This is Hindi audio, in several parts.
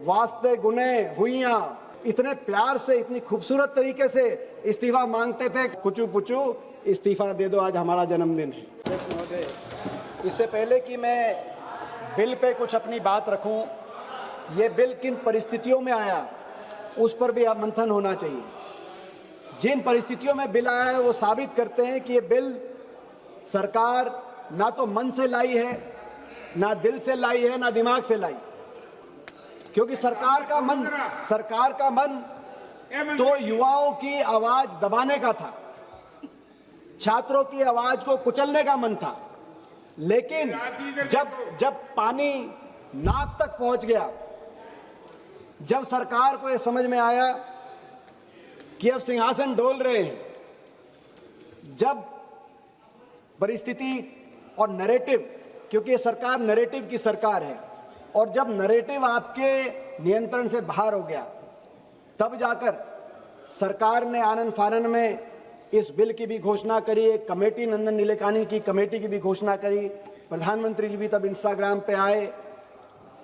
वास्ते गुने हुइयां, इतने प्यार से, इतनी खूबसूरत तरीके से इस्तीफा मांगते थे। कुचू पुचू इस्तीफा दे दो, आज हमारा जन्मदिन है। महोदय, इससे पहले कि मैं बिल पे कुछ अपनी बात रखूं, ये बिल किन परिस्थितियों में आया उस पर भी मंथन होना चाहिए। जिन परिस्थितियों में बिल आया है वो साबित करते हैं कि ये बिल सरकार ना तो मन से लाई है, ना दिल से लाई है, ना दिमाग से लाई। क्योंकि सरकार का मन तो युवाओं की आवाज दबाने का था, छात्रों की आवाज को कुचलने का मन था। लेकिन जब पानी नाक तक पहुंच गया, जब सरकार को यह समझ में आया कि अब सिंहासन डोल रहे हैं, जब परिस्थिति और नैरेटिव, क्योंकि ये सरकार नैरेटिव की सरकार है, और जब नैरेटिव आपके नियंत्रण से बाहर हो गया, तब जाकर सरकार ने आनन फानन में इस बिल की भी घोषणा करी, एक कमेटी, नंदन नीलेकानी की कमेटी की भी घोषणा करी। प्रधानमंत्री जी भी तब इंस्टाग्राम पे आए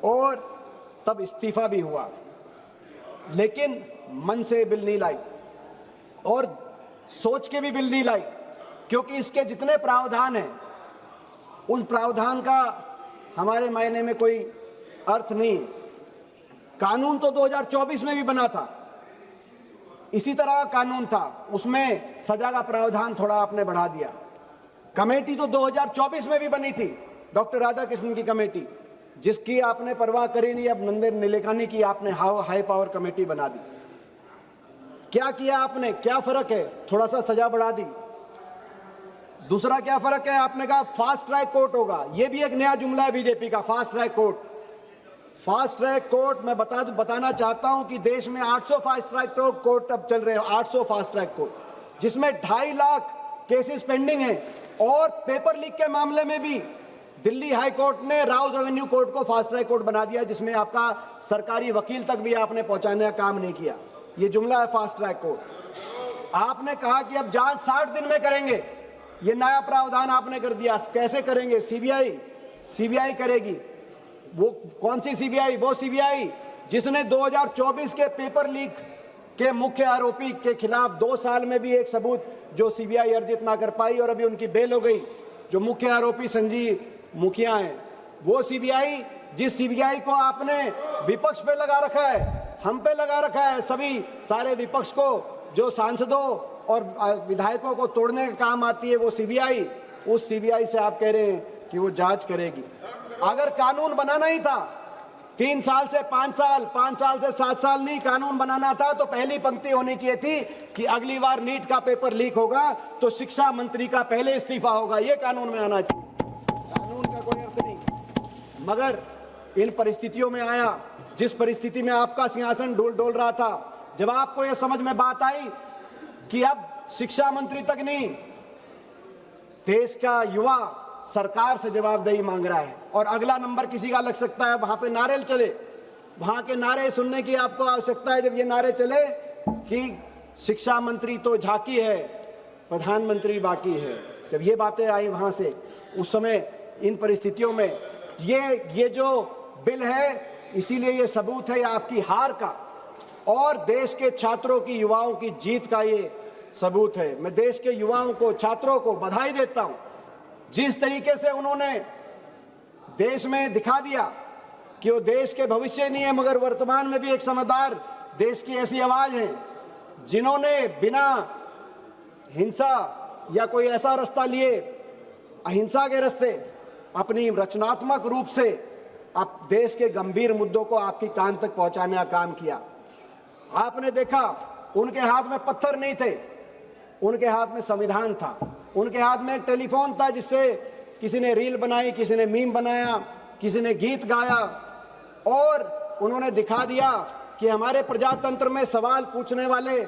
और तब इस्तीफा भी हुआ। लेकिन मन से बिल नहीं लाई और सोच के भी बिल नहीं लाई, क्योंकि इसके जितने प्रावधान हैं उन प्रावधान का हमारे मायने में कोई अर्थ नहीं। कानून तो 2024 में भी बना था, इसी तरह का कानून था, उसमें सजा का प्रावधान थोड़ा आपने बढ़ा दिया। कमेटी तो 2024 में भी बनी थी, डॉक्टर राधाकृष्णन की कमेटी, जिसकी आपने परवाह करी नहीं। अब नंदन नीलेकानी की आपने हाई पावर कमेटी बना दी। क्या किया आपने? क्या फर्क है? थोड़ा सा सजा बढ़ा दी। दूसरा क्या फर्क है? आपने कहा फास्ट ट्रैक कोर्ट होगा। यह भी एक नया जुमला है बीजेपी का, fast track court. Fast track court मैं बताना चाहता हूं कि देश में 800 फास्ट ट्रैक कोर्ट अब चल रहे हैं, 800 फास्ट ट्रैक कोर्ट, जिसमें 2.5 लाख केसेस पेंडिंग हैं। और पेपर लीक के मामले में भी दिल्ली हाई कोर्ट ने राउज एवेन्यू कोर्ट को फास्ट ट्रैक कोर्ट बना दिया, जिसमें आपका सरकारी वकील तक भी आपने पहुंचाने का काम नहीं किया। ये जुमला है फास्ट ट्रैक कोर्ट। आपने कहा कि अब जांच 60 दिन में करेंगे, ये नया प्रावधान आपने कर दिया। कैसे करेंगे? सीबीआई करेगी। वो कौन सी सीबीआई? वो सीबीआई जिसने 2024 के पेपर लीक के मुख्य आरोपी के खिलाफ 2 साल में भी एक सबूत जो सीबीआई अर्जित ना कर पाई और अभी उनकी बेल हो गई, जो मुख्य आरोपी संजीव मुखिया हैं। वो सीबीआई, जिस सीबीआई को आपने विपक्ष पे लगा रखा है, हम पे लगा रखा है, सभी सारे विपक्ष को, जो सांसदों और विधायकों को तोड़ने का काम आती है, वो सीबीआई, उस सीबीआई से आप कह रहे हैं कि वो जांच करेगी। अगर कानून बनाना ही था 3 साल से 5 साल, 5 साल से 7 साल नहीं, कानून बनाना था तो पहली पंक्ति होनी चाहिए थी कि अगली बार नीट का पेपर लीक होगा तो शिक्षा मंत्री का पहले इस्तीफा होगा। ये कानून में आना चाहिए, कानून का कोई अर्थ नहीं। मगर इन परिस्थितियों में आया, जिस परिस्थिति में आपका सिंहासन डोल रहा था, जब आपको यह समझ में बात आई कि अब शिक्षा मंत्री तक नहीं, देश का युवा सरकार से जवाबदेही मांग रहा है और अगला नंबर किसी का लग सकता है, वहां पे नारे चले, वहां के नारे सुनने की आपको आवश्यकता है। जब ये नारे चले कि शिक्षा मंत्री तो झांकी है, प्रधानमंत्री बाकी है, जब ये बातें आई वहां से, उस समय इन परिस्थितियों में ये जो बिल है, इसीलिए ये सबूत है आपकी हार का और देश के छात्रों की, युवाओं की जीत का ये सबूत है। मैं देश के युवाओं को, छात्रों को बधाई देता हूं। जिस तरीके से उन्होंने देश में दिखा दिया कि वो देश के भविष्य नहीं है, मगर वर्तमान में भी एक समझदार देश की ऐसी आवाज है जिन्होंने बिना हिंसा या कोई ऐसा रास्ता लिए, अहिंसा के रास्ते, अपनी रचनात्मक रूप से आप देश के गंभीर मुद्दों को आपकी कान तक पहुंचाने का काम किया। आपने देखा उनके हाथ में पत्थर नहीं थे, उनके हाथ में संविधान था, उनके हाथ में एक टेलीफोन था जिससे किसी ने रील बनाई, किसी ने मीम बनाया, किसी ने गीत गाया और उन्होंने दिखा दिया कि हमारे प्रजातंत्र में सवाल पूछने वाले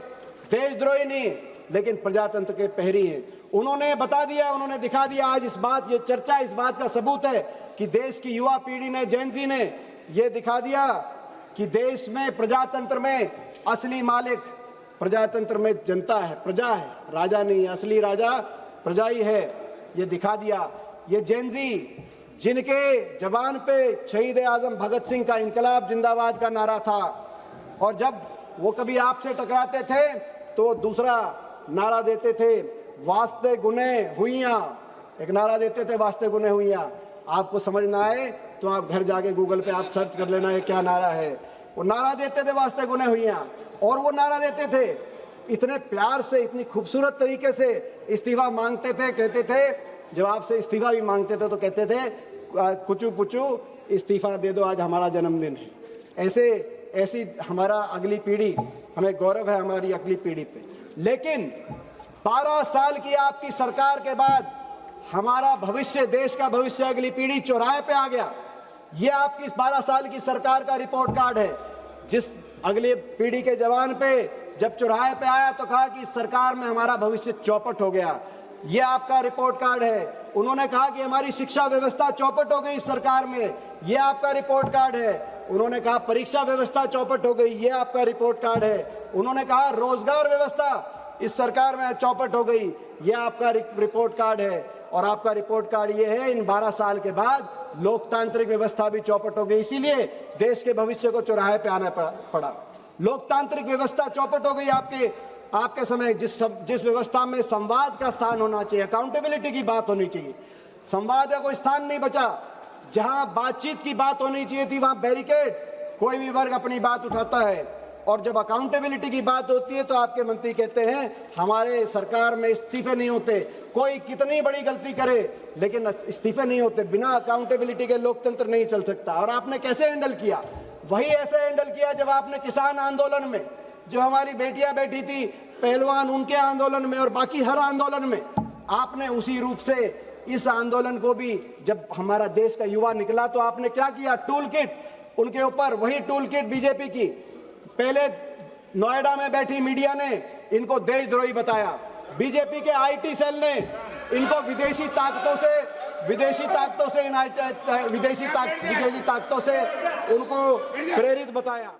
देशद्रोही नहीं लेकिन प्रजातंत्र के प्रहरी हैं। उन्होंने बता दिया, उन्होंने दिखा दिया। आज ये चर्चा इस बात का सबूत है कि देश की युवा पीढ़ी ने, जेनजी ने ये दिखा दिया कि देश में, प्रजातंत्र में असली मालिक, प्रजातंत्र में जनता है, प्रजा है, राजा नहीं। असली राजा प्रजा ही है, ये दिखा दिया। ये जेनजी जिनके जबान पे शहीद आजम भगत सिंह का इनकलाब जिंदाबाद का नारा था, और जब वो कभी आपसे टकराते थे तो वो दूसरा नारा देते थे, वास्ते गुने हुइयां, एक नारा देते थे, वास्ते गुने हुइयां। आपको समझ ना आए तो आप घर जाके गूगल पे आप सर्च कर लेना ये क्या नारा है। वो नारा देते थे वास्ते गुने हुइयां, और वो नारा देते थे इतने प्यार से, इतनी खूबसूरत तरीके से इस्तीफा मांगते थे। कहते थे, जब आपसे इस्तीफा भी मांगते थे तो कहते थे कुचू पुचू इस्तीफा दे दो, आज हमारा जन्मदिन है। ऐसी हमारा अगली पीढ़ी, हमें गौरव है हमारी अगली पीढ़ी पे। लेकिन 12 साल की आपकी सरकार के बाद हमारा भविष्य, देश का भविष्य, अगली पीढ़ी चौराहे पे आ गया। ये आपकी 12 साल की सरकार का रिपोर्ट कार्ड है। जिस अगली पीढ़ी के जवान पे जब चौराहे पे आया तो कहा कि सरकार में हमारा भविष्य चौपट हो गया। ये आपका रिपोर्ट कार्ड है। उन्होंने कहा कि हमारी शिक्षा व्यवस्था चौपट हो गई इस सरकार में, ये आपका रिपोर्ट कार्ड है। उन्होंने कहा परीक्षा व्यवस्था चौपट हो गई, ये आपका रिपोर्ट कार्ड है। उन्होंने कहा रोजगार व्यवस्था इस सरकार में चौपट हो गई, ये आपका रिपोर्ट कार्ड है। और आपका रिपोर्ट कार्ड ये है, इन 12 साल के बाद लोकतांत्रिक व्यवस्था भी चौपट हो गई, इसीलिए देश के भविष्य को चौराहे पे आना पड़ा। लोकतांत्रिक व्यवस्था चौपट हो गई आपके समय। जिस व्यवस्था में संवाद का स्थान होना चाहिए, अकाउंटेबिलिटी की बात होनी चाहिए, संवाद का कोई स्थान नहीं बचा। जहां बातचीत की बात होनी चाहिए थी वहां बैरिकेड, कोई भी वर्ग अपनी बात उठाता है। और जब अकाउंटेबिलिटी की बात होती है तो आपके मंत्री कहते हैं हमारे सरकार में इस्तीफे नहीं होते। कोई कितनी बड़ी गलती करे लेकिन इस्तीफे नहीं होते। बिना अकाउंटेबिलिटी के लोकतंत्र नहीं चल सकता। और आपने कैसे हैंडल किया? वही ऐसे हैंडल किया जब आपने किसान आंदोलन में, जो हमारी बेटियां बैठी थी पहलवान, उनके आंदोलन में और बाकी हर आंदोलन में आपने उसी रूप से इस आंदोलन को भी, जब हमारा देश का युवा निकला तो आपने क्या किया? टूल किट उनके ऊपर, वही टूल किट बीजेपी की। पहले नोएडा में बैठी मीडिया ने इनको देशद्रोही बताया, बीजेपी के आईटी सेल ने इनको विदेशी ताकतों से उनको प्रेरित बताया।